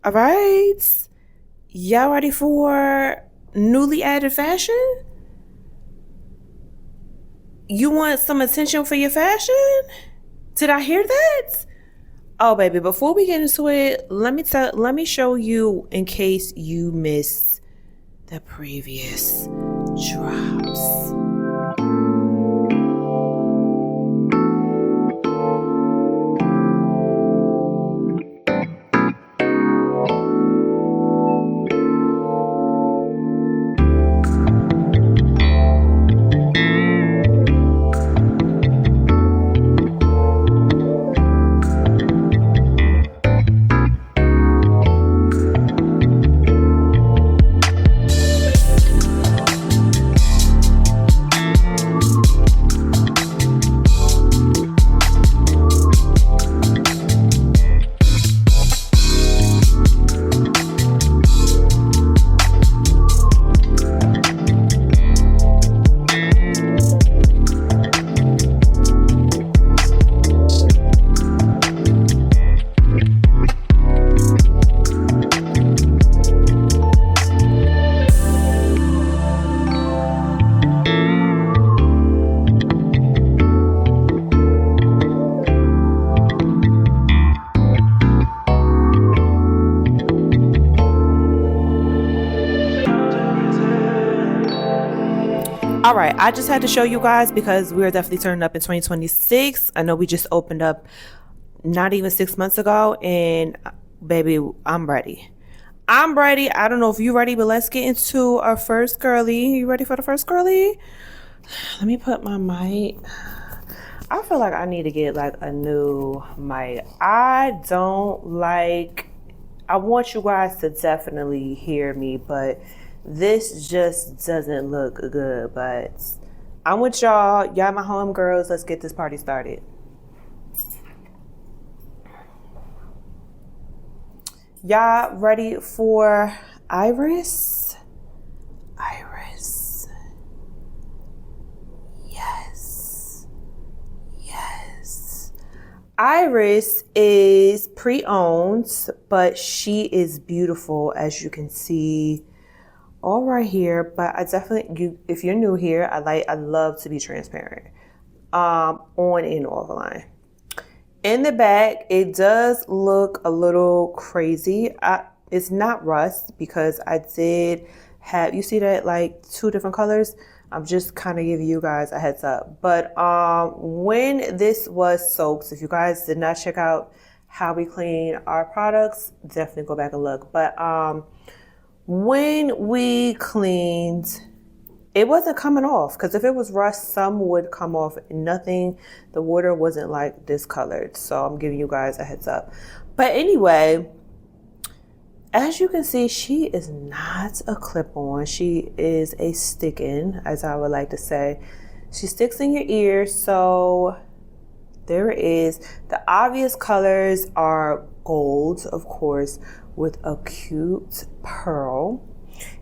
All right. Y'all ready for newly added fashion? You want some attention for your fashion? Did I hear that? Oh baby, before we get into it, let me show you in case you missed the previous drops. All right, I just had to show you guys because we're definitely turning up in 2026. I know we just opened up not even 6 months ago, and baby, I'm ready. I'm ready. I don't know if you're ready, but let's get into our first girly. You ready for the first girly? Let me put my mic. I feel like I need to get like a new mic. I want you guys to definitely hear me, but this just doesn't look good. But I'm with y'all. Y'all my home girls. Let's get this party started. Y'all ready for Iris? Iris. Yes. Yes. Iris is pre-owned, but she is beautiful, as you can see all right here. But I definitely, if you're new here, I love to be transparent on and offline. In the back, it does look a little crazy. It's not rust because I did have, you see that like 2 different colors? I'm just kind of giving you guys a heads up. But when this was soaked, if you guys did not check out how we clean our products, definitely go back and look. But when we cleaned, it wasn't coming off, because if it was rust, some would come off. Nothing, the water wasn't like discolored. So I'm giving you guys a heads up. But anyway, as you can see, she is not a clip-on. She is a stick-in, as I would like to say. She sticks in your ear. So there it is. The obvious colors are gold, of course, with a cute pearl.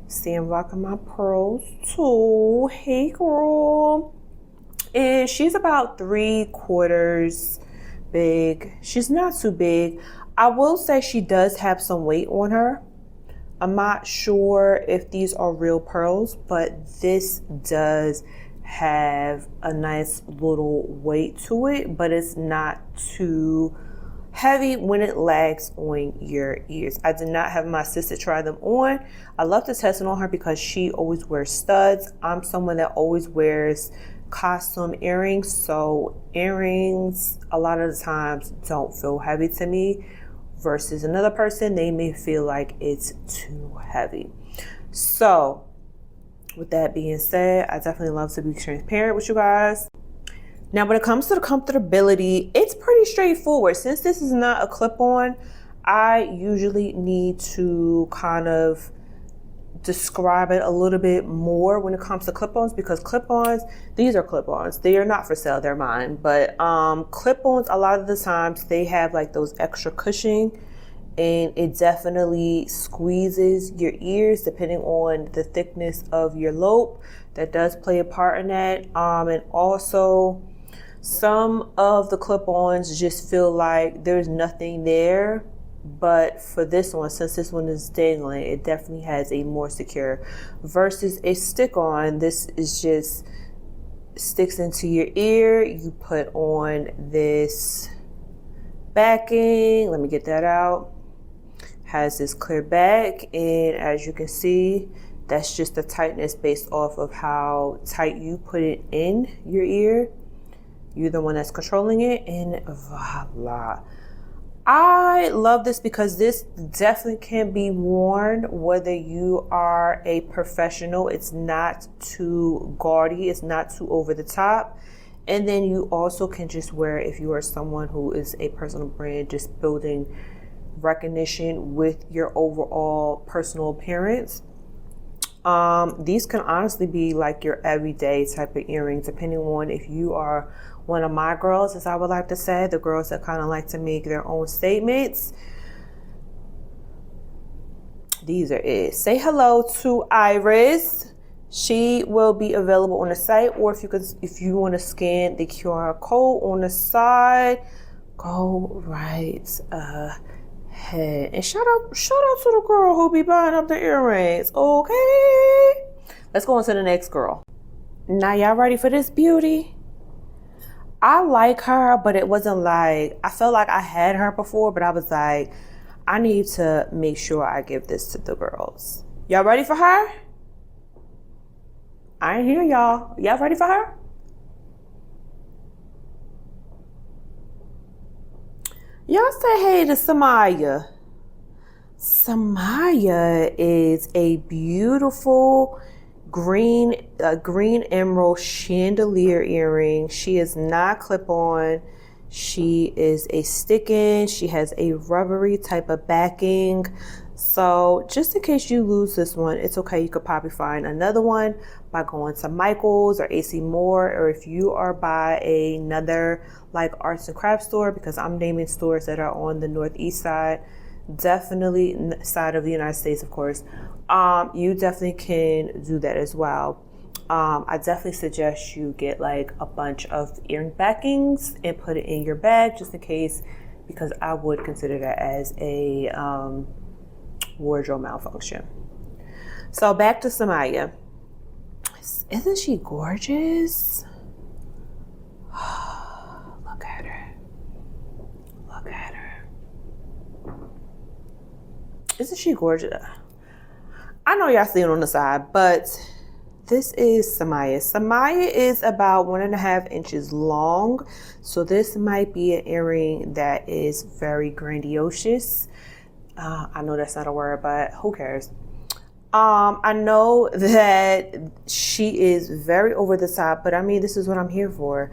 See, I'm rocking my pearls too. Hey, girl. And she's about 3/4 big. She's not too big. I will say she does have some weight on her. I'm not sure if these are real pearls, but this does have a nice little weight to it, but it's not too heavy when it lags on your ears. I did not have my sister try them on. I love to test it on her because she always wears studs. I'm someone that always wears costume earrings, so earrings a lot of the times don't feel heavy to me, versus another person, they may feel like it's too heavy. So with that being said, I definitely love to be transparent with you guys. Now, when it comes to the comfortability, it's pretty straightforward. Since this is not a clip-on, I usually need to kind of describe it a little bit more when it comes to clip-ons, because clip-ons, these are clip-ons. They are not for sale, they're mine. But clip-ons, a lot of the times, they have like those extra cushioning, and it definitely squeezes your ears depending on the thickness of your lobe. That does play a part in that. And also, some of the clip-ons just feel like there's nothing there, But for this one, since this one is dangling, it definitely has a more secure versus a stick-on. This is just sticks into your ear. You put on this backing. Let me get that out. Has this clear back, and as you can see, that's just the tightness based off of how tight you put it in your ear. You're the one that's controlling it, and voila. I love this because this definitely can be worn whether you are a professional. It's not too gaudy, it's not too over the top. And then you also can just wear it if you are someone who is a personal brand, just building recognition with your overall personal appearance. These can honestly be like your everyday type of earrings, depending on if you are one of my girls, as I would like to say, the girls that kind of like to make their own statements. These are it. Say hello to Iris. She will be available on the site, or if you want to scan the QR code on the side, go right ahead. And shout out to the girl who be buying up the earrings. Okay, let's go on to the next girl. Now y'all ready for this beauty? I like her, but it wasn't like, I felt like I had her before, but I was like, I need to make sure I give this to the girls. Y'all ready for her? I ain't hear y'all. Y'all ready for her? Y'all say hey to Samaya. Samaya is a beautiful green emerald chandelier earring. She is not clip-on. She is a stick-in. She has a rubbery type of backing. So just in case you lose this one, it's okay. You could probably find another one by going to Michael's or AC Moore, or if you are by another like arts and crafts store, because I'm naming stores that are on the northeast side, definitely side of the United States, of course. You definitely can do that as well. I definitely suggest you get like a bunch of earring backings and put it in your bag just in case, because I would consider that as a wardrobe malfunction. So back to Samaya. Isn't she gorgeous? Look at her. Look at her. Isn't she gorgeous? I know y'all see it on the side, but this is Samaya. Samaya is about 1.5 inches long. So this might be an earring that is very grandiose. I know that's not a word, but who cares? I know that she is very over the top, but I mean, this is what I'm here for.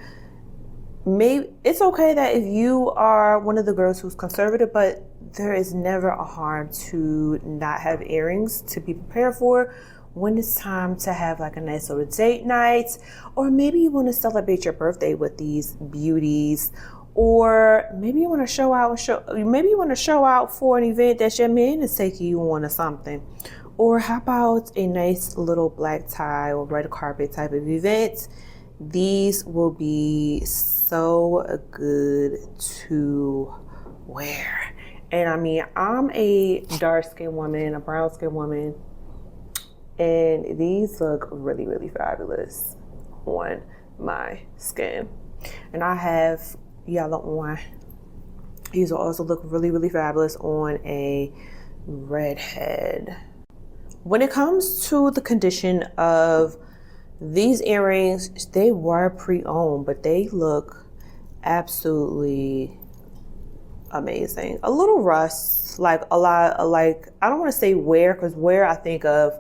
Maybe it's okay that if you are one of the girls who's conservative, but there is never a harm to not have earrings to be prepared for when it's time to have like a nice little date night, or maybe you want to celebrate your birthday with these beauties, or maybe you want to show out for an event that your man is taking you on or something. Or how about a nice little black tie or red carpet type of event? These will be so good to wear. And I mean, I'm a dark-skinned woman, a brown-skinned woman, and these look really, really fabulous on my skin. And I have yellow on. These will also look really, really fabulous on a redhead. When it comes to the condition of these earrings, they were pre-owned, but they look absolutely amazing. A little rust, like a lot, like, I don't want to say wear, because wear I think of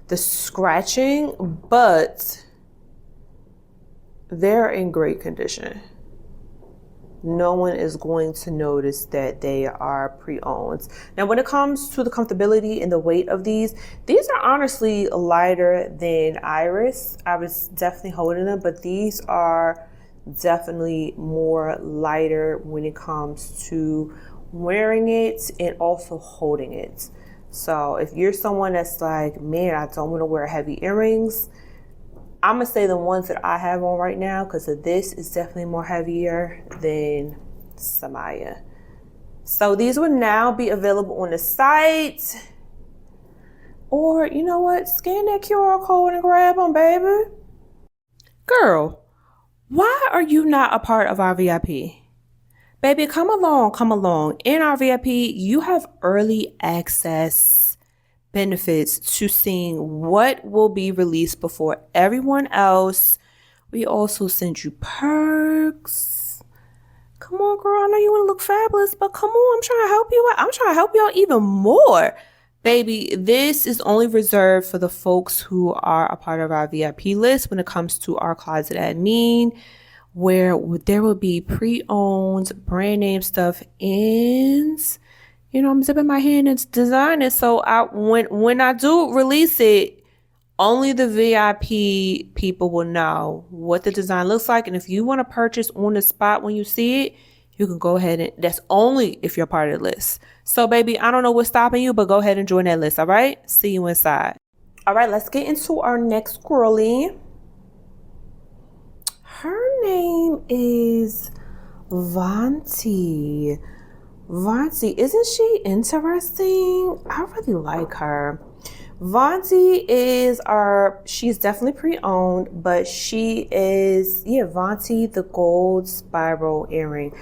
the scratching, but they're in great condition. No one is going to notice that they are pre-owned. Now, when it comes to the comfortability and the weight of these are honestly lighter than Iris. I was definitely holding them, but these are definitely more lighter when it comes to wearing it and also holding it. So if you're someone that's like, man, I don't want to wear heavy earrings, I'm going to say the ones that I have on right now, because this is definitely more heavier than Samaya. So these will now be available on the site. Or, you know what? Scan that QR code and grab them, baby. Girl, why are you not a part of our VIP? Baby, come along, come along. In our VIP, you have early access benefits to seeing what will be released before everyone else. We also send you perks. Come on, girl. I know you want to look fabulous, but come on. I'm trying to help you out. I'm trying to help you out even more. Baby, this is only reserved for the folks who are a part of our VIP list when it comes to our closet at MIIEN, where there will be pre-owned brand name stuff and, you know, I'm zipping my hand and designing it. So when I do release it, only the VIP people will know what the design looks like. And if you want to purchase on the spot when you see it, you can go ahead and that's only if you're part of the list. So baby, I don't know what's stopping you, but go ahead and join that list. All right. See you inside. All right. Let's get into our next girlie. Her name is Vanti. Vanti, isn't she interesting? I really like her. Vanti is she's definitely pre-owned, but she is, Vanti, the gold spiral earring.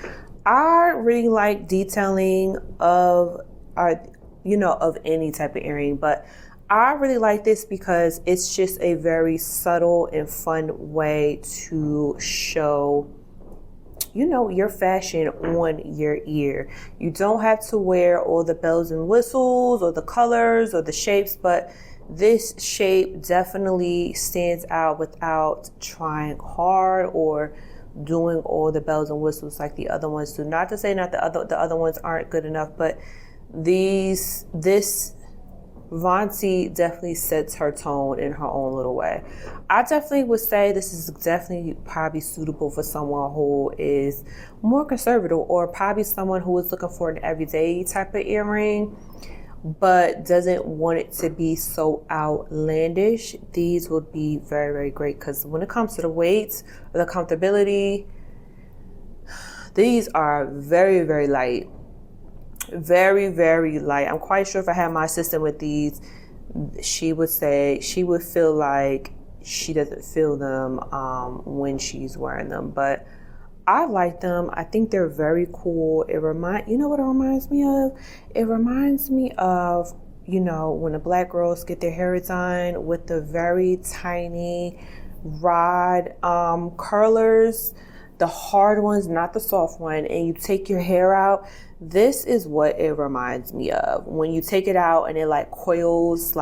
I really like detailing of any type of earring, but I really like this because it's just a very subtle and fun way to show, your fashion on your ear. You don't have to wear all the bells and whistles or the colors or the shapes, but this shape definitely stands out without trying hard or doing all the bells and whistles like the other ones do. Not to say the other ones aren't good enough, but this Vanti definitely sets her tone in her own little way. I definitely would say this is definitely probably suitable for someone who is more conservative, or probably someone who is looking for an everyday type of earring but doesn't want it to be so outlandish. These would be very, very great because when it comes to the weight or the comfortability, these are very, very light. Very, very light. I'm quite sure if I had my assistant with these, she would feel like she doesn't feel them when she's wearing them. But I like them. I think they're very cool. You know what it reminds me of? It reminds me of, when the black girls get their hair done with the very tiny rod curlers, the hard ones, not the soft one, and you take your hair out. This is what it reminds me of. When you take it out and it coils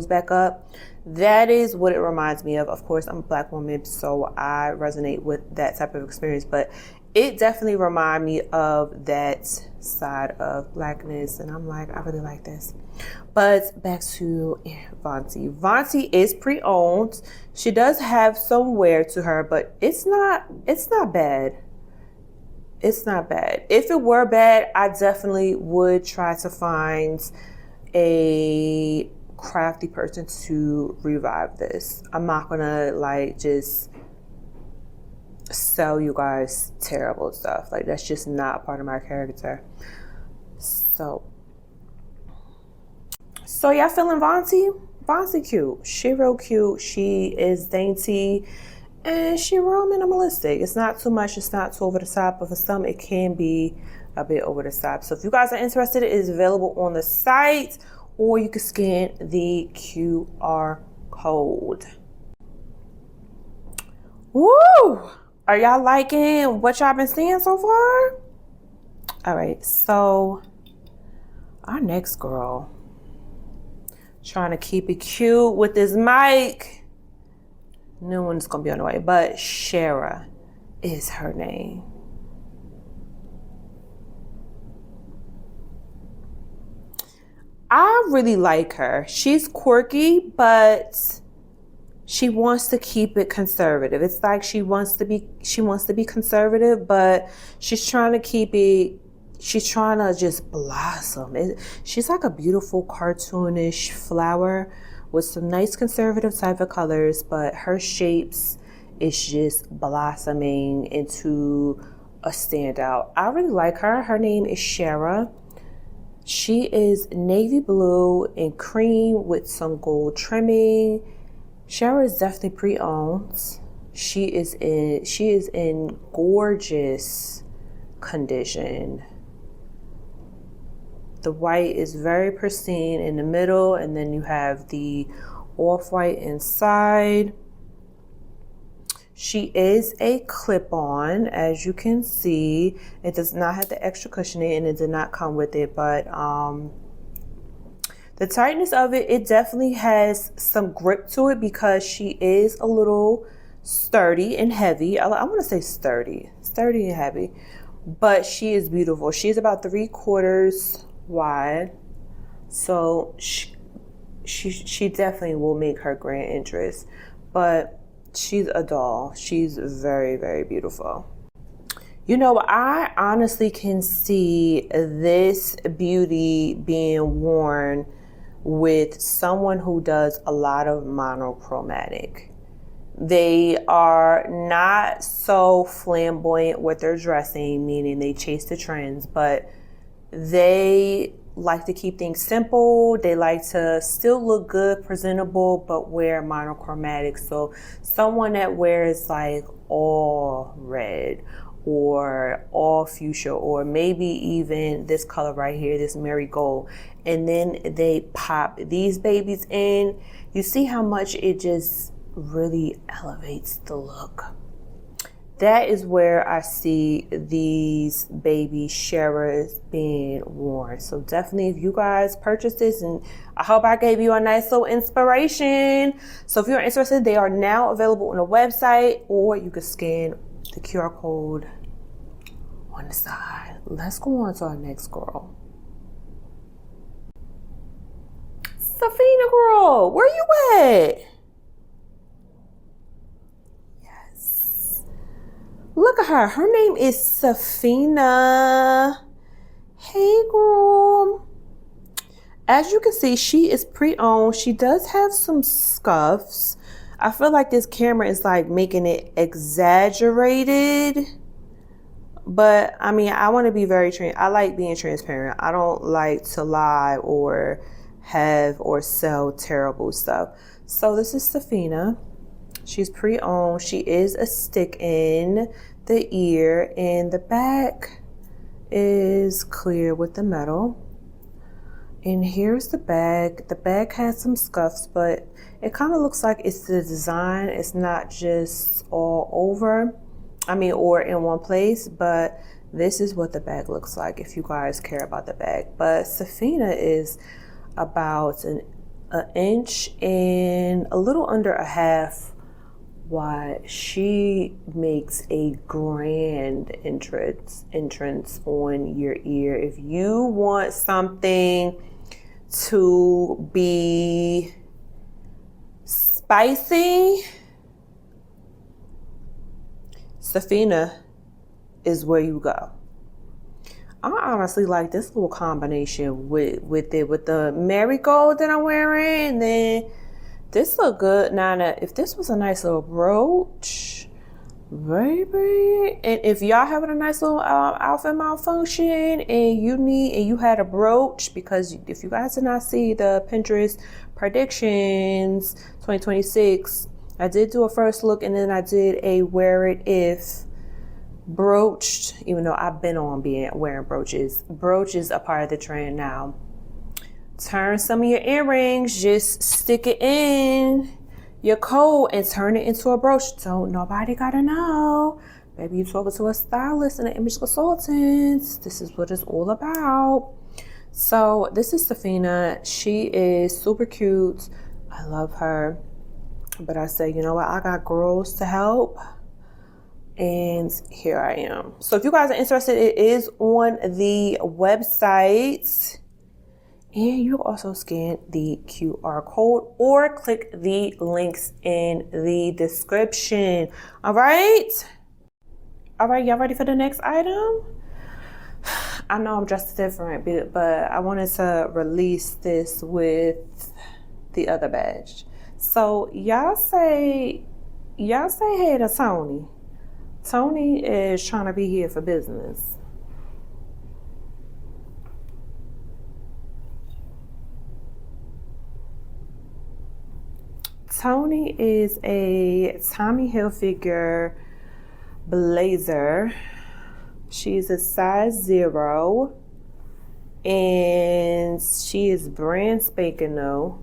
back up. That is what it reminds me of. Of course, I'm a black woman, so I resonate with that type of experience, but it definitely reminds me of that side of blackness, and I'm like, I really like this. But back to Vanti. Vanti is pre-owned. She does have some wear to her, but it's not bad. It's not bad. If it were bad, I definitely would try to find a crafty person to revive this. I'm not gonna just sell you guys terrible stuff. That's just not part of my character. So y'all feeling Vanti? Vanti cute. She real cute. She is dainty and she real minimalistic. It's not too much. It's not too over the top. But for some, it can be a bit over the top. So if you guys are interested, it is available on the site, or you can scan the QR code. Woo! Are y'all liking what y'all been seeing so far? All right, so our next girl, trying to keep it cute with this mic. New one's gonna be on the way, but Shara is her name. I really like her. She's quirky, but she wants to keep it conservative. It's like she wants to be conservative, but she's trying to keep it, she's trying to just blossom. She's like a beautiful cartoonish flower with some nice conservative type of colors, but her shapes is just blossoming into a standout. I really like her. Her name is Shara. She is navy blue and cream with some gold trimming. Shara is definitely pre-owned. She is in gorgeous condition. The white is very pristine in the middle, and then you have the off-white inside. She is a clip-on, as you can see. It does not have the extra cushioning, and it did not come with it, but the tightness of it, it definitely has some grip to it because she is a little sturdy and heavy. I want to say sturdy and heavy, but she is beautiful. She's about 3/4 wide, so she definitely will make her grand entrance, but she's a doll. She's very, very beautiful. You know, I honestly can see this beauty being worn with someone who does a lot of monochromatic. They are not so flamboyant with their dressing, meaning they chase the trends, but they like to keep things simple. They like to still look good, presentable, but wear monochromatic. So someone that wears like all red or all fuchsia, or maybe even this color right here, this marigold, and then they pop these babies in. You see how much it just really elevates the look. That is where I see these baby Sharas being worn. So definitely, if you guys purchase this, and I hope I gave you a nice little inspiration. So if you're interested, they are now available on the website, or you can scan the QR code on the side. Let's go on to our next girl. Safina girl, where you at? Look at her. Her name is Safina. Hey, girl. As you can see, she is pre-owned. She does have some scuffs. I feel like this camera is like making it exaggerated. But I mean, I want to be I like being transparent. I don't like to lie or have or sell terrible stuff. So this is Safina. She's pre-owned. She is a stick in the ear, and the back is clear with the metal. And here's the bag. The bag has some scuffs, but it kind of looks like it's the design. It's not just all over. Or in one place, but this is what the bag looks like if you guys care about the bag. But Safina is about an inch and a little under a half wide. She makes a grand entrance on your ear. If you want something to be spicy, Safina is where you go. I honestly like this little combination with the marigold that I'm wearing, and then this look good. Now, if this was a nice little brooch, baby, and if y'all having a nice little outfit malfunction and you had a brooch, because if you guys did not see the Pinterest predictions 2026, I did do a first look, and then I did a wear it if broached, even though I've been on wearing brooches. Brooches are part of the trend now. Turn some of your earrings, just stick it in your coat and turn it into a brooch. Don't nobody gotta know. Maybe you're talking to a stylist and an image consultant. This is what it's all about. So this is Safina. She is super cute. I love her. But I said, you know what? I got girls to help. And here I am. So if you guys are interested, it is on the website. And you also scan the QR code or click the links in the description. All right? All right, y'all ready for the next item? I know I'm dressed different, but I wanted to release this with the other badge. So y'all say hey to Tony. Tony is trying to be here for business. Tony is a Tommy Hilfiger blazer. She's a size 0 and she is brand spanking new,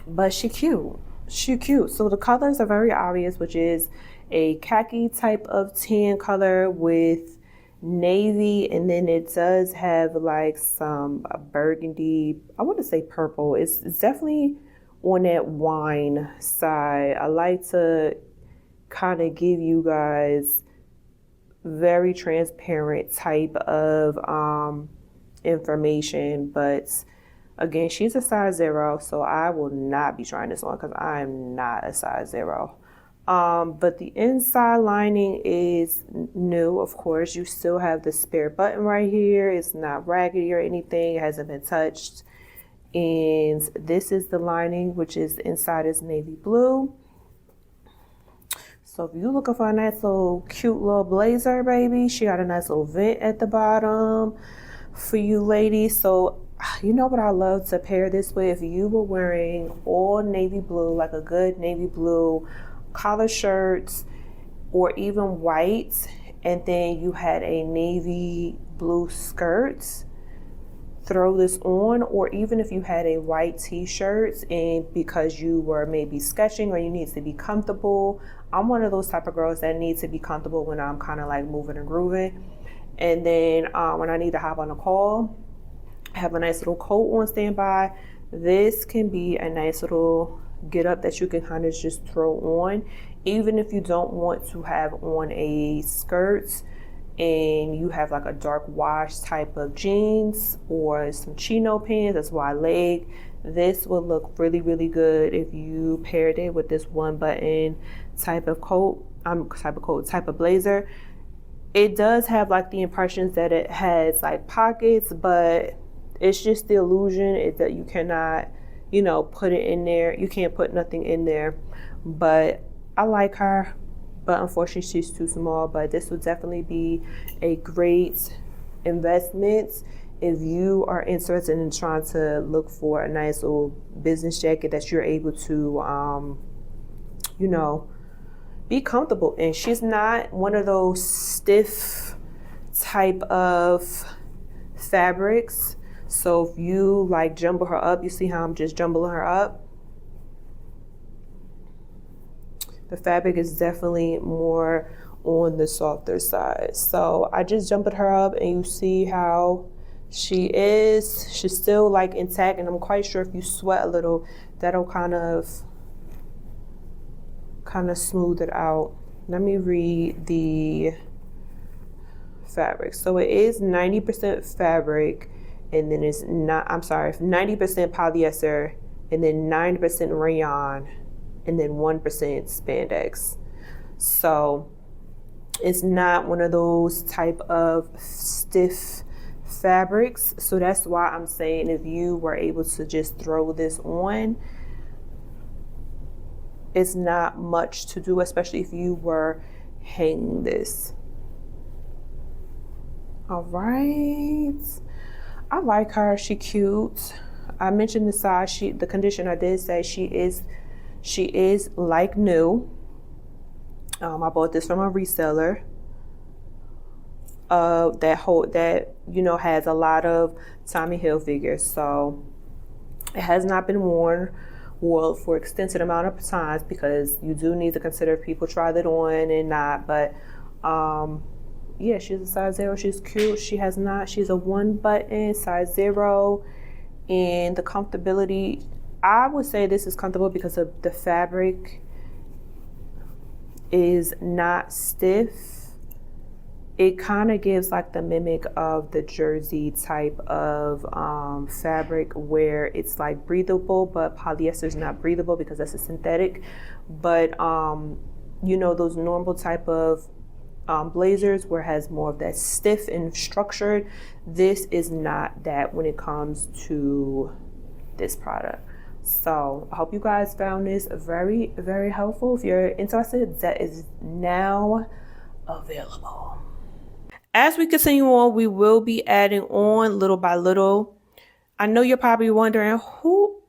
but she cute. So the colors are very obvious, which is a khaki type of tan color with navy, and then it does have like some burgundy, I want to say purple. It's definitely on that wine side. I like to kind of give you guys very transparent type of information, but again, she's a size 0, so I will not be trying this on because I am not a size 0. But the inside lining is new, of course. You still have the spare button right here. It's not raggedy or anything. It hasn't been touched. And this is the lining, which is inside is navy blue. So if you're looking for a nice little cute little blazer, baby, she got a nice little vent at the bottom for you ladies. So you know what I love to pair this with? If you were wearing all navy blue, like a good navy blue collar shirts, or even white, and then you had a navy blue skirt, throw this on. Or even if you had a white t-shirt and because you were maybe sketching or you need to be comfortable, I'm one of those type of girls that need to be comfortable when I'm kind of like moving and grooving. And then when I need to hop on a call, have a nice little coat on standby, this can be a nice little get up that you can kind of just throw on, even if you don't want to have on a skirt and you have like a dark wash type of jeans or some chino pants, that's wide leg. This would look really, really good if you paired it with this one button type of blazer. It does have like the impressions that it has like pockets, but it's just the illusion is that you cannot, put it in there. You can't put nothing in there. But I like her, but unfortunately she's too small. But this would definitely be a great investment if you are interested in trying to look for a nice little business jacket that you're able to, be comfortable in. She's not one of those stiff type of fabrics. So if you like jumble her up, you see how I'm just jumbling her up? The fabric is definitely more on the softer side. So I just jumbled her up and you see how she's still like intact, and I'm quite sure if you sweat a little, that'll kind of smooth it out. Let me read the fabric. So it is 90% fabric, and then it's 90% polyester, and then 9% rayon, and then 1% spandex. So it's not one of those type of stiff fabrics. So that's why I'm saying if you were able to just throw this on, it's not much to do, especially if you were hanging this. All right. I like her. She cute. I mentioned the size. The condition, I did say she is like new. I bought this from a reseller. That has a lot of Tommy Hilfiger. So it has not been worn for extensive amount of times, because you do need to consider if people try that on and not. But yeah, she's a size 0. She's cute. She's a 1 button size 0, and the comfortability, I would say this is comfortable because of the fabric is not stiff. It kind of gives like the mimic of the jersey type of fabric where it's like breathable, but polyester is not breathable because that's a synthetic. But those normal type of blazers where it has more of that stiff and structured, this is not that when it comes to this product. So I hope you guys found this very, very helpful. If you're interested, that is now available. As we continue on, we will be adding on little by little. I know you're probably wondering who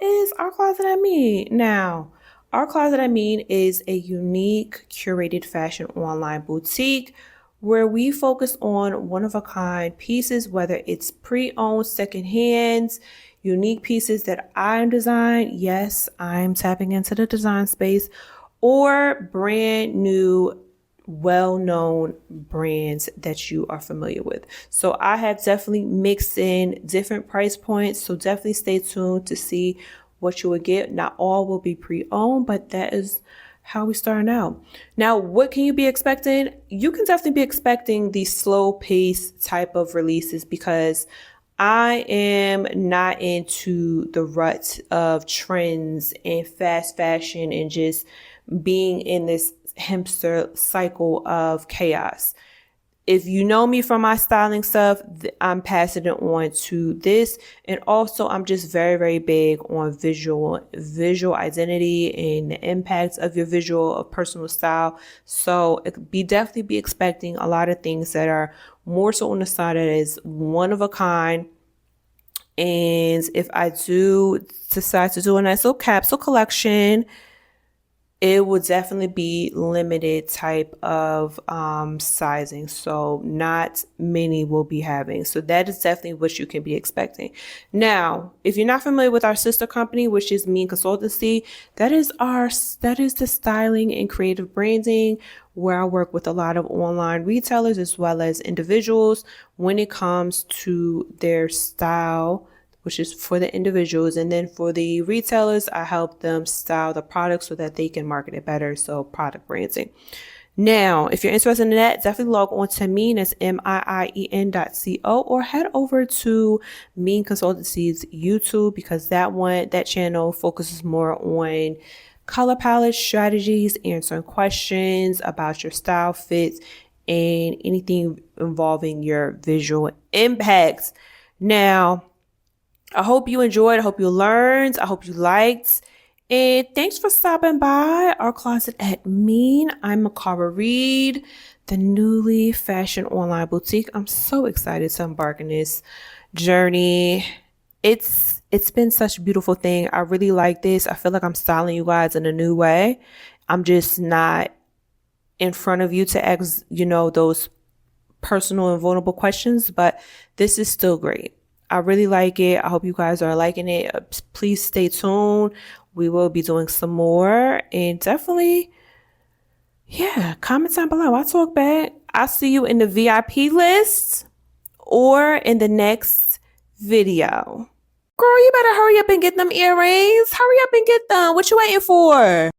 is Our Closet at MIIEN now. Our Closet at MIIEN is a unique curated fashion online boutique where we focus on one-of-a-kind pieces, whether it's pre-owned, secondhand, unique pieces that I'm designed. Yes, I'm tapping into the design space, or brand new, well-known brands that you are familiar with. So I have definitely mixed in different price points. So definitely stay tuned to see what you will get. Not all will be pre-owned, but that is how we starting out. Now, what can you be expecting? You can definitely be expecting the slow pace type of releases because I am not into the rut of trends and fast fashion and just being in this hamster cycle of chaos. If you know me from my styling stuff, I'm passing it on to this. And also I'm just very, very big on visual identity and the impact of your visual of personal style. So definitely be expecting a lot of things that are more so on the side that is one of a kind. And if I do decide to do a nice little capsule collection, it will definitely be limited type of sizing. So not many will be having. So that is definitely what you can be expecting. Now, if you're not familiar with our sister company, which is MIIEN Consultancy, that is the styling and creative branding where I work with a lot of online retailers as well as individuals when it comes to their style, which is for the individuals. And then for the retailers, I help them style the product so that they can market it better. So product branding. Now, if you're interested in that, definitely log on to MIIEN, that's MIIEN.co, or head over to MIIEN Consultancy's YouTube because that channel focuses more on color palette strategies, answering questions about your style fits, and anything involving your visual impacts. Now, I hope you enjoyed. I hope you learned. I hope you liked. And thanks for stopping by Our Closet at MIIEN. I'm Mikara Reid, the newly fashioned online boutique. I'm so excited to embark on this journey. It's been such a beautiful thing. I really like this. I feel like I'm styling you guys in a new way. I'm just not in front of you to ask, those personal and vulnerable questions, but this is still great. I really like it. I hope you guys are liking it. Please stay tuned. We will be doing some more, and definitely, comment down below. I'll talk back. I'll see you in the VIP list or in the next video. Girl, you better hurry up and get them earrings. Hurry up and get them. What you waiting for?